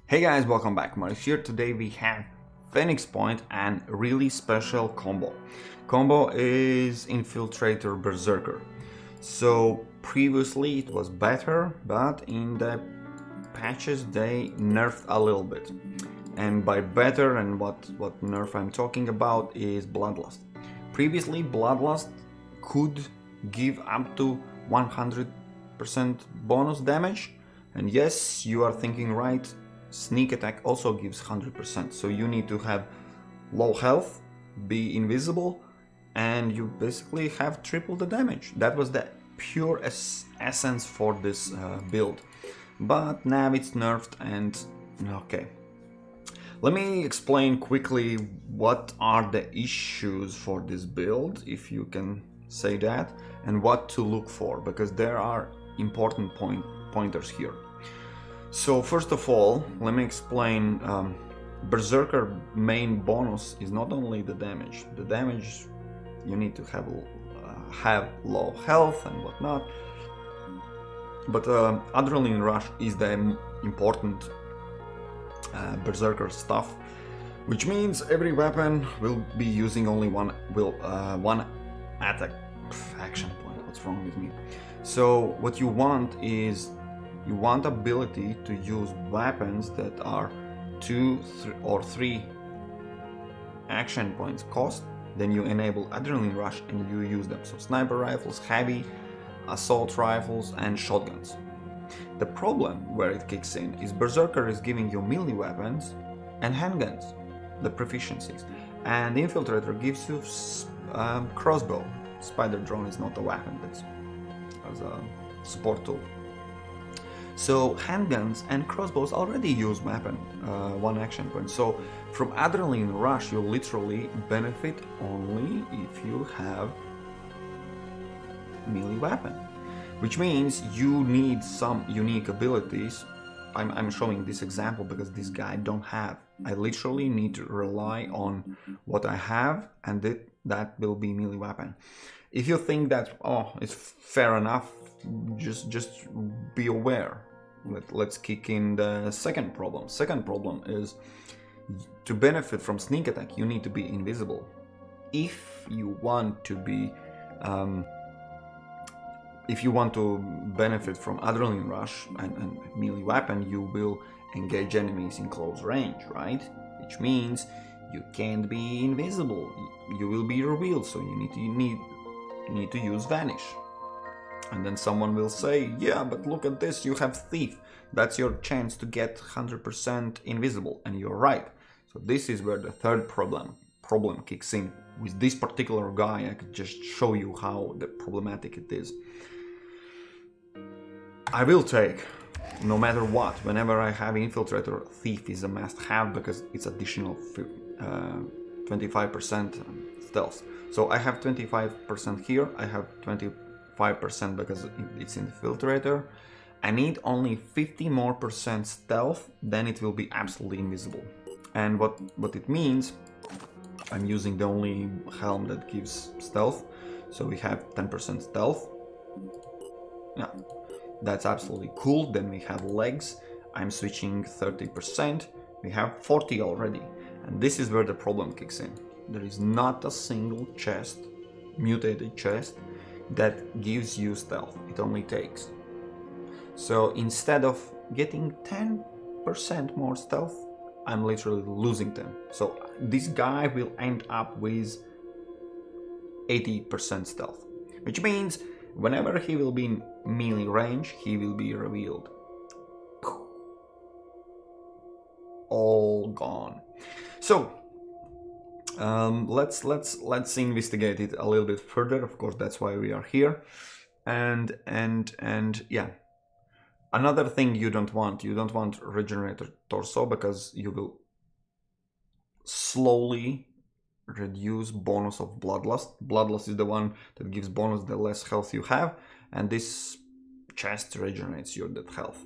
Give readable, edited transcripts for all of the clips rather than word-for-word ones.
Hey guys, welcome back. Marius here. Today we have Phoenix Point and really special combo. Combo is Infiltrator Berserker. So previously it was better, but in the patches they nerfed a little bit. And by better and what nerf I'm talking about is Bloodlust. Previously Bloodlust could give up to 100% bonus damage. And yes, you are thinking right. Sneak attack also gives 100%, so you need to have low health, be invisible, and you basically have triple the damage. That was the pure essence for this build. But now it's nerfed and okay. Let me explain quickly what are the issues for this build, if you can say that, and what to look for, because there are important pointers here. So first of all, let me explain. Berserker main bonus is not only the damage. The damage you need to have low health and whatnot. But Adrenaline Rush is the important Berserker stuff, which means every weapon will be using only one attack action point. What's wrong with me? So what you want is you want ability to use weapons that are 2 or 3 action points cost. Then you enable Adrenaline Rush and you use them. So sniper rifles, heavy assault rifles and shotguns. The problem where it kicks in is Berserker is giving you melee weapons and handguns, the proficiencies, and Infiltrator gives you crossbow. Spider drone is not a weapon, it's as a support tool. So handguns and crossbows already use weapon, 1 action point. So from Adrenaline Rush you literally benefit only if you have melee weapon, which means you need some unique abilities. I'm showing this example because this guy don't have. I literally need to rely on what I have, and that will be melee weapon. If you think that it's fair enough, just be aware. Let's kick in the second problem. Second problem is to benefit from sneak attack you need to be invisible. If you want to be if you want to benefit from Adrenaline Rush and melee weapon, you will engage enemies in close range, right? Which means you can't be invisible. You will be revealed, so you need to use Vanish. And then someone will say, yeah, but look at this, you have Thief. That's your chance to get 100% invisible, and you're right. So this is where the third problem kicks in. With this particular guy, I could just show you how problematic it is. I will take, no matter what, whenever I have Infiltrator, Thief is a must-have because it's additional 25% stealth. So I have 25% here, I have 25% because it's Infiltrator. I need only 50% more stealth, then it will be absolutely invisible. And what it means, I'm using the only helm that gives stealth, so we have 10% stealth. Yeah, that's absolutely cool. Then we have legs, I'm switching 30%, we have 40 already. And this is where the problem kicks in. There is not a single chest, mutated chest, that gives you stealth. It only takes. So instead of getting 10% more stealth, I'm literally losing them. So this guy will end up with 80% stealth, which means whenever he will be in melee range, he will be revealed. All gone. So let's investigate it a little bit further. Of course, that's why we are here. And yeah. Another thing you don't want Regenerator Torso, because you will slowly reduce bonus of Bloodlust. Bloodlust is the one that gives bonus the less health you have, and this chest regenerates your dead health.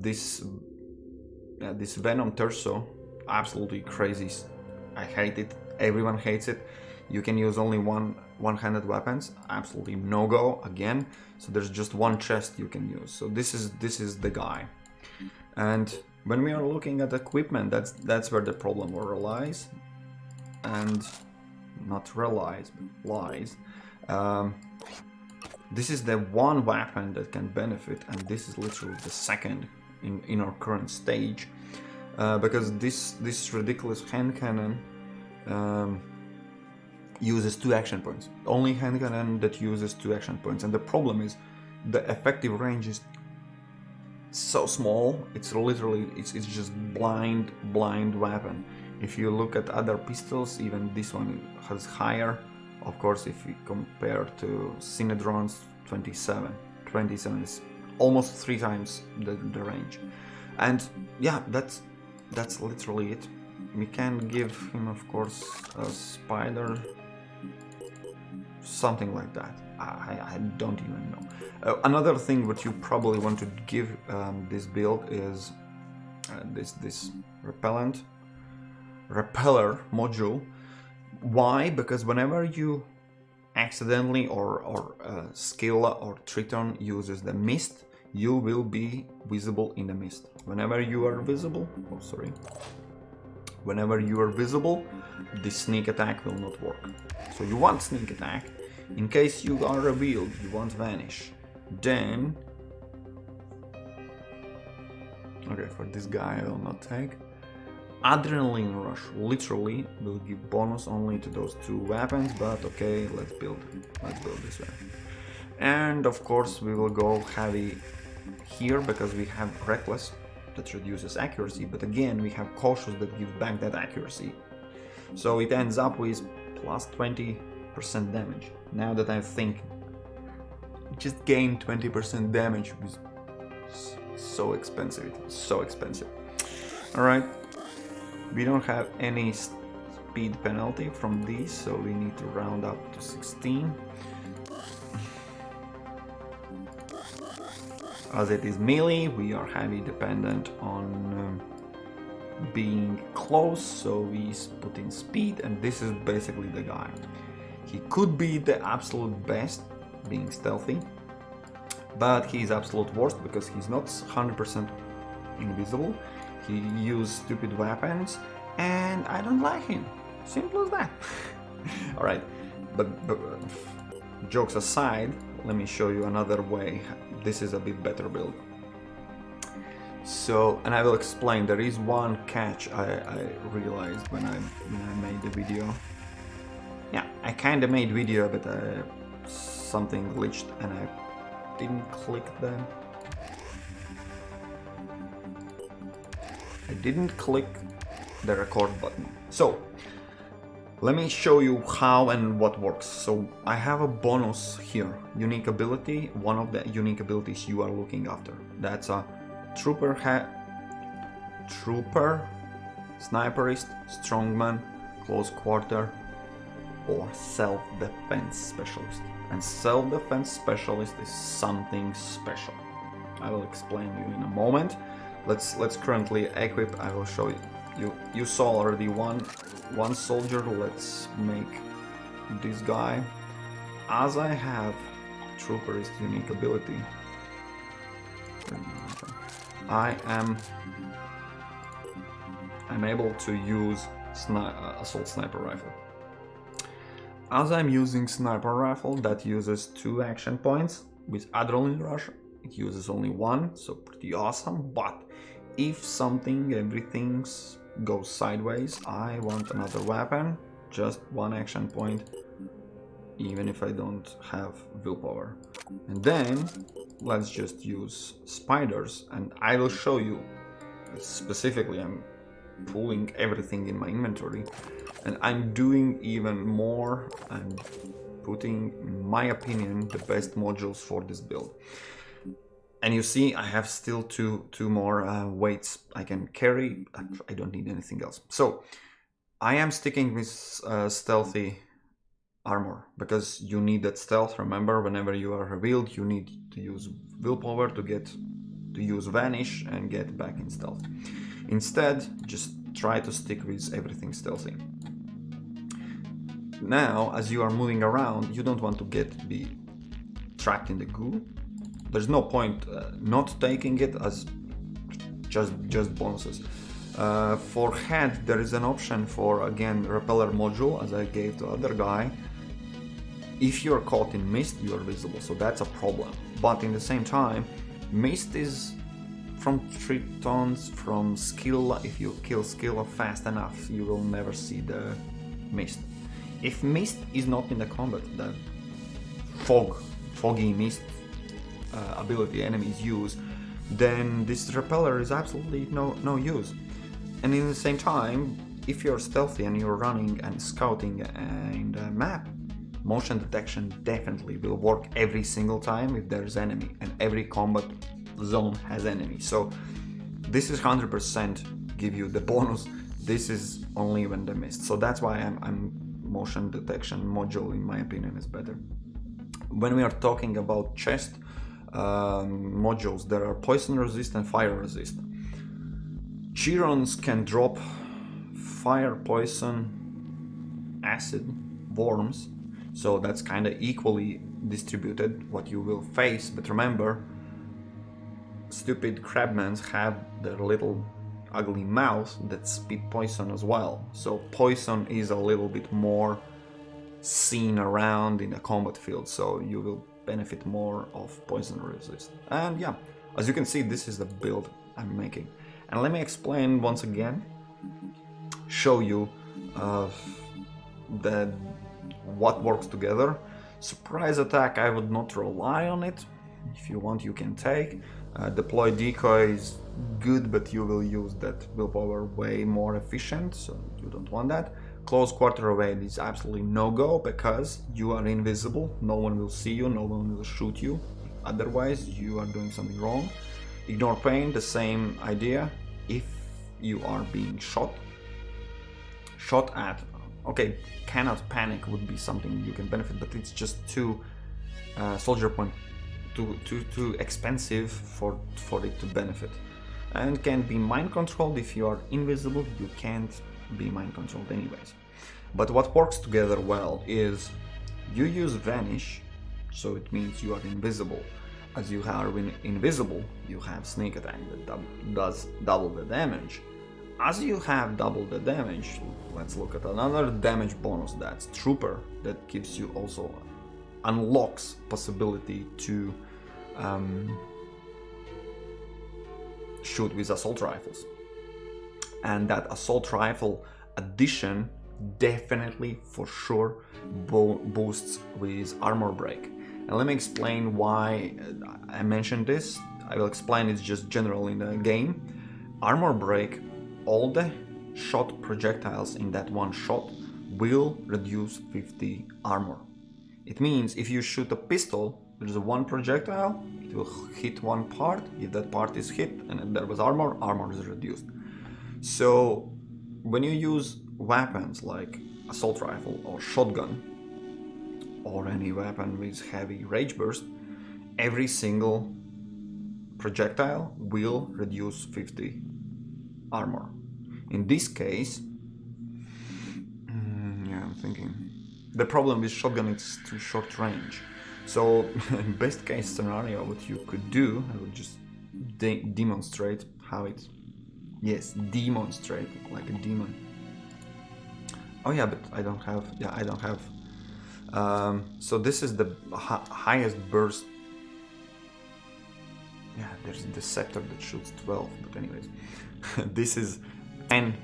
This Venom Torso, absolutely crazy. I hate it. Everyone hates it. You can use only one-handed weapons, absolutely no-go again. So there's just one chest you can use. So this is the guy. And when we are looking at equipment, that's where the problem lies, and not relies, but lies. This is the one weapon that can benefit, and this is literally the second in our current stage, because this ridiculous hand cannon uses 2 action points. Only hand cannon that uses 2 action points, and the problem is the effective range is so small. It's literally it's just blind weapon. If you look at other pistols, even this one has higher. Of course, if you compare to Synedron's 27 is almost 3 times the range. And yeah, that's literally it. We can give him, of course, a spider, something like that. I don't even know. Another thing that you probably want to give this build is this repeller module. Why? Because whenever you accidentally or skill or Triton uses the mist, you will be visible in the mist. Whenever you are visible, whenever you are visible, the sneak attack will not work. So you want sneak attack. In case you are revealed, you want vanish. Then, okay, for this guy I will not take. Adrenaline Rush literally will give bonus only to those 2 weapons, but okay, let's build this way. And of course we will go heavy here because we have Reckless that reduces accuracy, but again we have Cautious that gives back that accuracy. So it ends up with plus 20% damage. Now that I think, just gain 20% damage was so expensive. It was so expensive. Alright. We don't have any speed penalty from these, so we need to round up to 16. As it is melee, we are heavily dependent on being close, so we put in speed, and this is basically the guy. He could be the absolute best, being stealthy, but he's absolute worst because he's not 100% invisible. He used stupid weapons, and I don't like him. Simple as that. Alright, but jokes aside, let me show you another way. This is a bit better build. So, and I will explain. There is one catch I realized when I made the video. Yeah, I kinda made video, but something glitched and I didn't click them. I didn't click the record button. So, let me show you how and what works. So, I have a bonus here, unique ability, one of the unique abilities you are looking after. That's a Trooper, Sniperist, Strongman, Close Quarter, or Self-Defense Specialist. And Self-Defense Specialist is something special. I will explain you in a moment. Let's currently equip. I will show you. You saw already one soldier. Let's make this guy. As I have Trooper's unique ability, I'm able to use assault sniper rifle. As I'm using sniper rifle, that uses 2 action points. With Adrenaline Rush, it uses only 1, so pretty awesome. But if everything goes sideways, I want another weapon, just 1 action point, even if I don't have willpower. And then let's just use spiders, and I will show you specifically. I'm pulling everything in my inventory, and I'm doing even more. I'm putting, in my opinion, the best modules for this build. And you see, I have still two more weights I can carry. I don't need anything else. So I am sticking with stealthy armor because you need that stealth. Remember, whenever you are revealed, you need to use willpower to use vanish and get back in stealth. Instead, just try to stick with everything stealthy. Now, as you are moving around, you don't want to be trapped in the goo. There's no point not taking it, as just bonuses. For head, there is an option for, again, repeller module, as I gave the other guy. If you're caught in mist, you're visible, so that's a problem. But in the same time, mist is from 3 tons, from skill. If you kill skill fast enough, you will never see the mist. If mist is not in the combat, that foggy mist ability enemies use, then this repeller is absolutely no use. And in the same time, if you're stealthy and you're running and scouting in the map, motion detection definitely will work every single time if there's enemy, and every combat zone has enemy. So this is 100% give you the bonus. This is only when they missed. So that's why I'm motion detection module, in my opinion, is better. When we are talking about chest modules, there are poison resist and fire resist. Chirons can drop fire, poison, acid, worms, so that's kind of equally distributed what you will face. But remember, stupid crabmans have their little ugly mouth that spit poison as well, so poison is a little bit more seen around in a combat field, so you will benefit more of poison resist. And yeah, as you can see, this is the build I'm making. And let me explain once again, show you what works together. Surprise attack, I would not rely on it. If you want, you can take. Deploy decoy is good, but you will use that willpower way more efficient, so you don't want that. Close quarter evade is absolutely no-go, because you are invisible, no one will see you, no one will shoot you, otherwise you are doing something wrong. Ignore pain, the same idea. If you are being shot at, okay, cannot panic would be something you can benefit, but it's just too soldier point, too expensive for it to benefit. And can be mind controlled. If you are invisible, you can't be mind controlled anyways. But what works together well is you use vanish, so it means you are invisible. As you are invisible, you have sneak attack that does double the damage. As you have double the damage, let's look at another damage bonus, that's Trooper, that gives you also unlocks possibility to shoot with assault rifles. And that assault rifle addition definitely for sure boosts with armor break. And let me explain why I mentioned this. I will explain it just general in the game. Armor break, all the shot projectiles in that one shot will reduce 50 armor. It means if you shoot a pistol, there's a one projectile, it will hit one part. If that part is hit and there was armor, armor is reduced. So when you use weapons like assault rifle or shotgun, or any weapon with heavy rage burst, every single projectile will reduce 50 armor. In this case, yeah, I'm thinking, the problem with shotgun is too short range. So best case scenario, what you could do, I will just demonstrate how it, yes, demonstrate like a demon. Oh yeah, but I don't have, yeah, I don't have. So this is the highest burst. Yeah, there's the scepter that shoots 12, but anyways, this is 10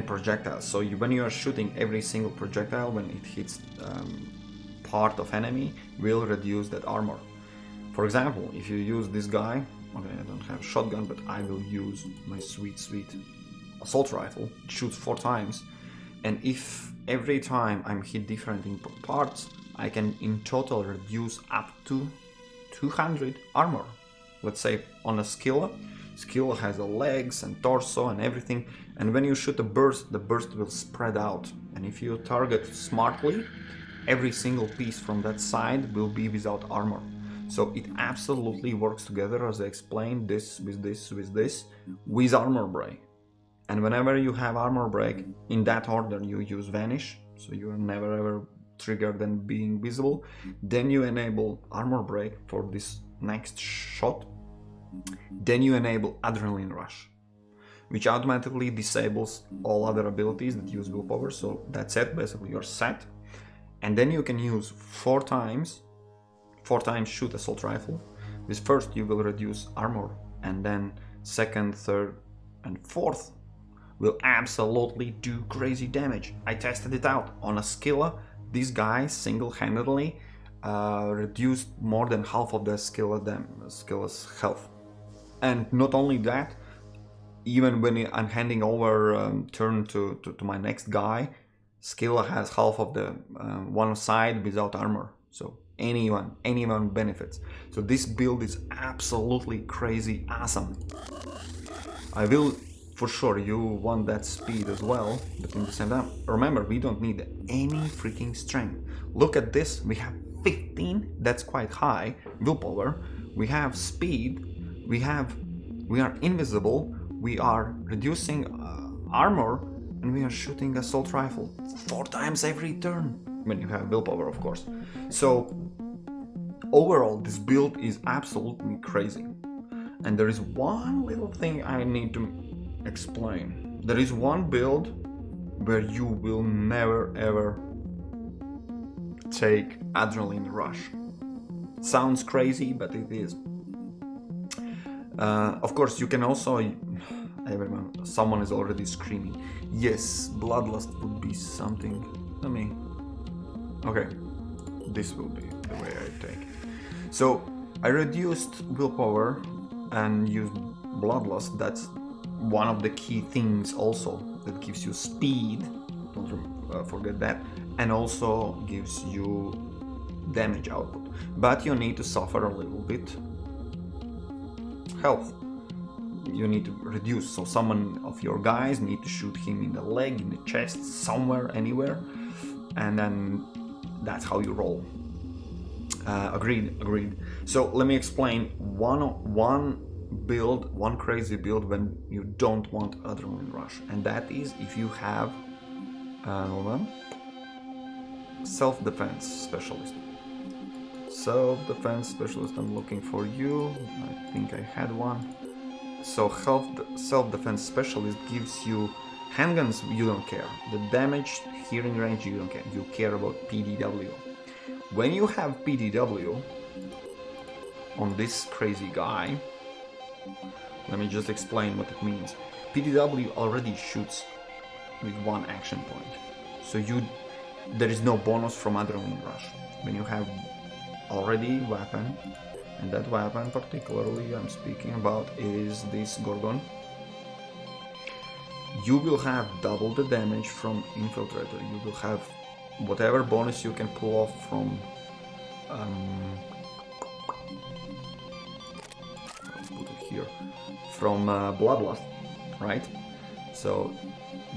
projectiles. So when you are shooting, every single projectile, when it hits part of enemy, will reduce that armor. For example, if you use this guy, okay, I don't have a shotgun, but I will use my sweet assault rifle. It shoots 4 times, and if every time I'm hit different in parts, I can in total reduce up to 200 armor. Let's say on a skill has the legs and torso and everything, and when you shoot a burst, the burst will spread out, and if you target smartly, every single piece from that side will be without armor. So it absolutely works together, as I explained, this with armor break. And whenever you have armor break, in that order you use vanish, so you are never ever triggered and being visible. Then you enable armor break for this next shot. Then you enable adrenaline rush. which automatically disables all other abilities that use willpower. So that's it, basically you're set. And then you can use 4 times shoot assault rifle. With first you will reduce armor, and then second, third, and fourth will absolutely do crazy damage. I tested it out on a Skilla. This guy single-handedly reduced more than half of the Skilla's health. And not only that, even when I'm handing over turn to my next guy, Skilla has half of the one side without armor. So anyone benefits. So this build is absolutely crazy awesome. I will, for sure, you want that speed as well, but in the same time, remember, we don't need any freaking strength. Look at this, we have 15, that's quite high, willpower, we have speed, we are invisible, we are reducing armor, and we are shooting assault rifle 4 times every turn, when you have willpower, of course. So, overall, this build is absolutely crazy. And there is one little thing I need to explain. There is one build where you will never ever take adrenaline rush. Sounds crazy, but it is. Of course, you can also... someone is already screaming. Yes, bloodlust would be something. Okay, this will be the way I take it. So, I reduced willpower and used bloodlust. That's one of the key things also that gives you speed, don't forget that, and also gives you damage output. But you need to suffer a little bit health. You need to reduce, so someone of your guys need to shoot him in the leg, in the chest, somewhere, anywhere, and then that's how you roll. Agreed. So let me explain one crazy build when you don't want adrenaline rush, and that is if you have self-defense specialist. Self-defense specialist, I'm looking for you. I think I had one. So self-defense specialist gives you handguns, you don't care. The damage, hearing range, you don't care. You care about PDW. When you have PDW on this crazy guy, let me just explain what it means. PDW already shoots with 1 action point, so there is no bonus from adrenaline rush. When you have already weapon, and that weapon particularly I'm speaking about is this Gorgon, you will have double the damage from Infiltrator. You will have whatever bonus you can pull off from let's put it here, from Bloodlust, right? So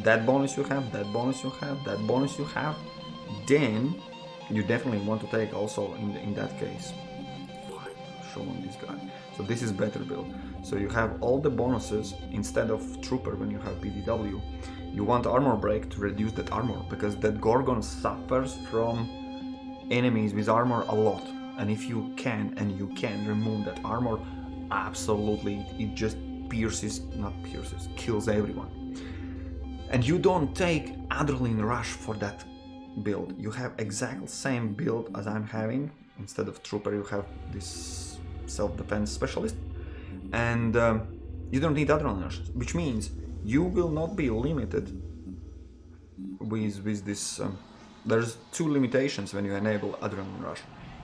that bonus you have, that bonus you have, that bonus you have, then you definitely want to take also in that case. Showing this guy. So this is better build. So you have all the bonuses instead of Trooper when you have PDW. You want Armor Break to reduce that armor, because that Gorgon suffers from enemies with armor a lot. And if you can remove that armor, absolutely, it just kills everyone. And you don't take Adrenaline Rush for that build. You have exactly same build as I'm having. Instead of Trooper, you have this self-defense specialist. And you don't need Adrenaline Rush, which means you will not be limited with this. There's 2 limitations when you enable Adrenaline Rush.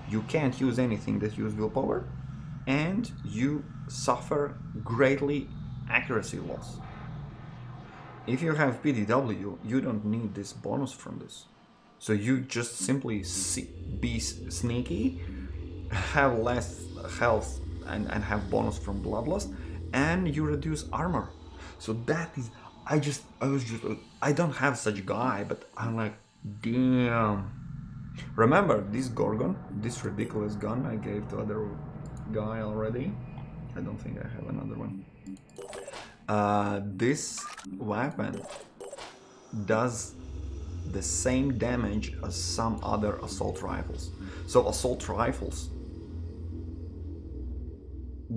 You can't use anything that uses willpower, and you suffer greatly accuracy loss. If you have PDW, you don't need this bonus from this. So you just simply be sneaky, have less health and have bonus from Bloodlust, and you reduce armor. So that is, I don't have such guy, but I'm like, damn. Remember this Gorgon, this ridiculous gun I gave to other guy already? I don't think I have another one. This weapon does the same damage as some other assault rifles. So assault rifles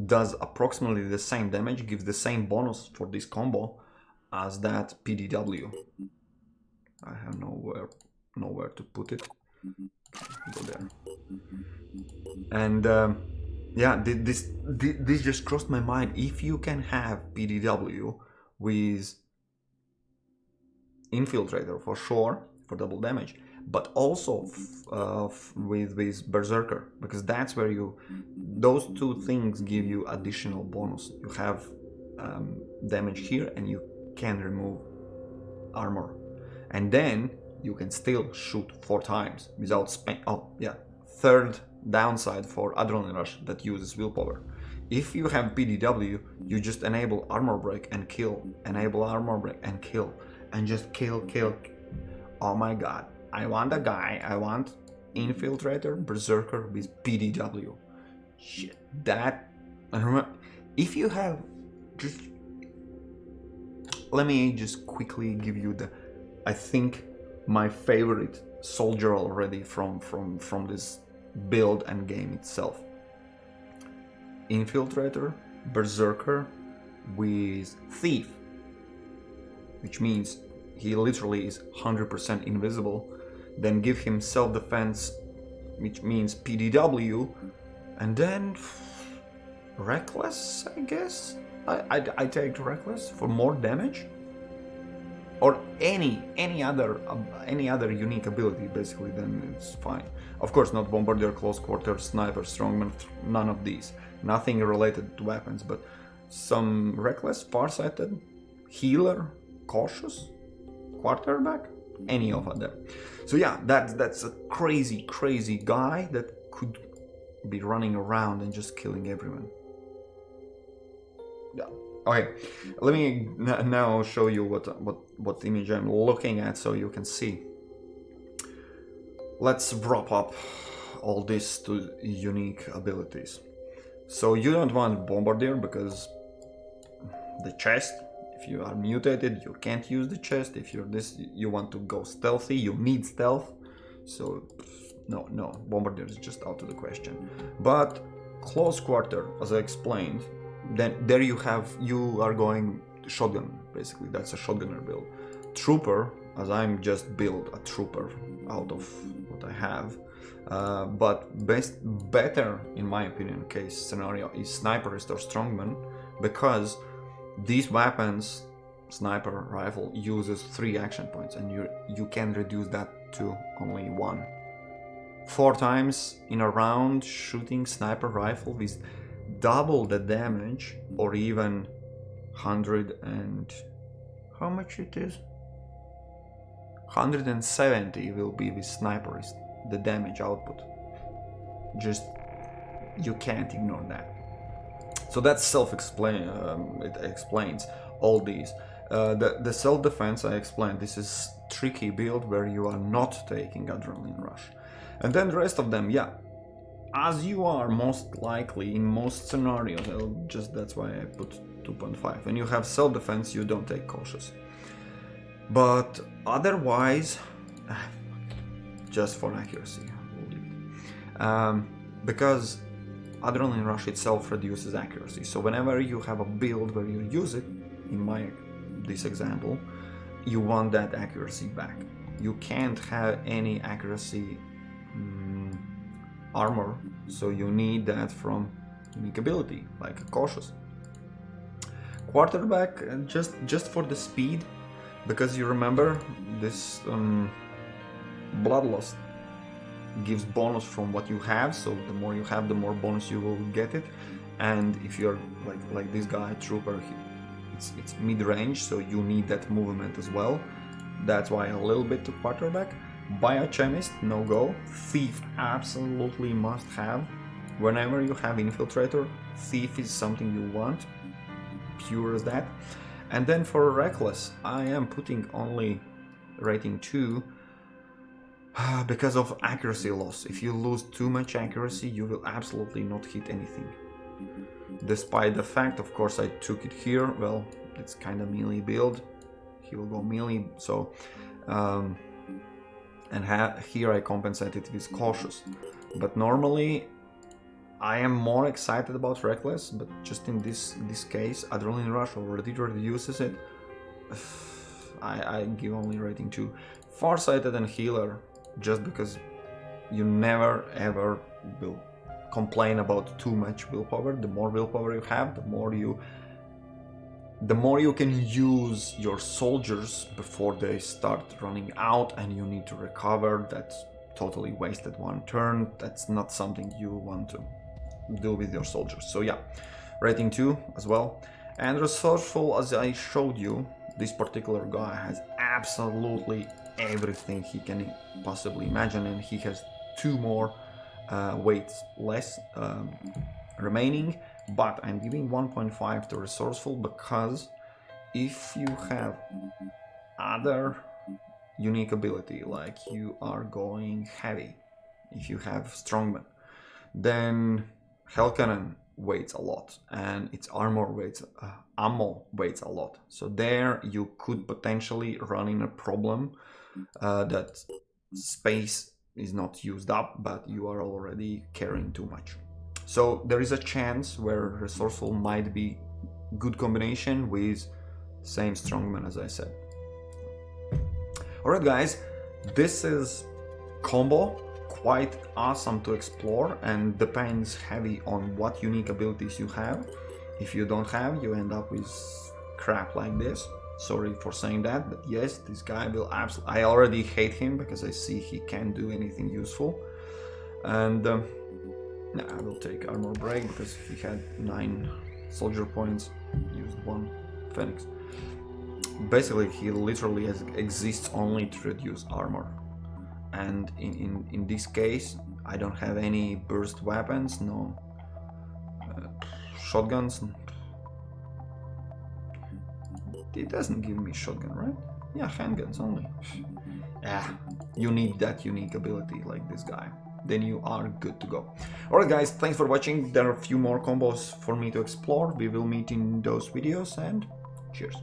does approximately the same damage, gives the same bonus for this combo as that PDW. I have nowhere to put it. Go there. And yeah, this just crossed my mind. If you can have PDW with Infiltrator for sure for double damage, but also with Berserker, because that's where those two things give you additional bonus. You have damage here, and you can remove armor, and then you can still shoot 4 times without spending. Oh yeah, third downside for Adrenaline Rush that uses willpower. If you have PDW, you just enable armor break and kill, enable armor break and kill, and just kill. Oh my god, I want Infiltrator Berserker with PDW. Shit, that. And remember, if you have just, let me just quickly give you I think my favorite soldier already from this build and game itself. Infiltrator Berserker with Thief, which means he literally is 100% invisible. Then give him self-defense, which means PDW, and then Reckless, I guess. I take Reckless for more damage, or any other unique ability, basically. Then it's fine. Of course, not Bombardier, Close Quarter, Sniper, Strongman, none of these. Nothing related to weapons, but some Reckless, Farsighted, Healer, Cautious, Quarterback, any of them. So yeah, that's a crazy guy that could be running around and just killing everyone. Yeah. Okay, let me now show you what image I'm looking at so you can see. Let's wrap up all this to unique abilities. So you don't want Bombardier because the chest, if you are mutated, you can't use the chest. If you're this, you want to go stealthy, you need stealth. So no, Bombardier is just out of the question. But Close Quarter, as I explained, then there you are going shotgun, basically. That's a shotgunner build. Trooper, as I'm just build a trooper out of what I have. But better, in my opinion, case scenario is Sniperist or Strongman, because these weapons, sniper rifle, uses 3 action points, and you can reduce that to only 1. 4 times in a round shooting sniper rifle with double the damage, or even 100 and how much it is? 170 will be with Sniperist, the damage output. Just, you can't ignore that. So that's self-explain. It explains all these. The self-defense I explained. This is tricky build where you are not taking Adrenaline Rush, and then the rest of them, yeah, as you are most likely in most scenarios. That's why I put 2.5. When you have self-defense, you don't take Cautious. But otherwise, just for accuracy, because Adrenaline Rush itself reduces accuracy. So whenever you have a build where you use it, in this example, you want that accuracy back. You can't have any accuracy armor, so you need that from unique ability, like Cautious. Quarterback, just for the speed, because you remember this Bloodlust gives bonus from what you have, so the more you have, the more bonus you will get it. And if you're like this guy, Trooper, it's mid-range, so you need that movement as well. That's why a little bit to Quarterback. Biochemist, no go. Thief, absolutely must have. Whenever you have Infiltrator, Thief is something you want, pure as that. And then for Reckless, I am putting only rating 2 because of accuracy loss. If you lose too much accuracy, you will absolutely not hit anything. Despite the fact, of course, I took it here. Well, it's kind of melee build. He will go melee, so here I compensated with Cautious. But normally I am more excited about Reckless, but just in this case, Adrenaline Rush already reduces it. I give only rating 2. Farsighted and Healer, just because you never ever will complain about too much willpower. The more willpower you have, the more you can use your soldiers before they start running out and you need to recover. That's totally wasted one turn. That's not something you want to do with your soldiers. So yeah, rating 2 as well. And Resourceful, as I showed you, this particular guy has absolutely everything he can possibly imagine, and he has 2 more weights less remaining, but I'm giving 1.5 to Resourceful because if you have other unique ability, like you are going heavy, if you have Strongman, then Hellcannon weights a lot and its ammo weights a lot. So there you could potentially run in a problem that space is not used up, but you are already carrying too much. So there is a chance where Resourceful might be good combination with same Strongman, as I said. Alright guys, this is combo, quite awesome to explore and depends heavy on what unique abilities you have. If you don't have, you end up with crap like this. Sorry for saying that, but yes, this guy will absolutely... I already hate him because I see he can't do anything useful. And I will take Armor Break because he had 9 soldier points, used 1 Phoenix. Basically, he literally exists only to reduce armor. And in this case, I don't have any burst weapons, no shotguns. It doesn't give me shotgun, right? Yeah, handguns only. Yeah, you need that unique ability like this guy. Then you are good to go. Alright guys, thanks for watching. There are a few more combos for me to explore. We will meet in those videos and cheers.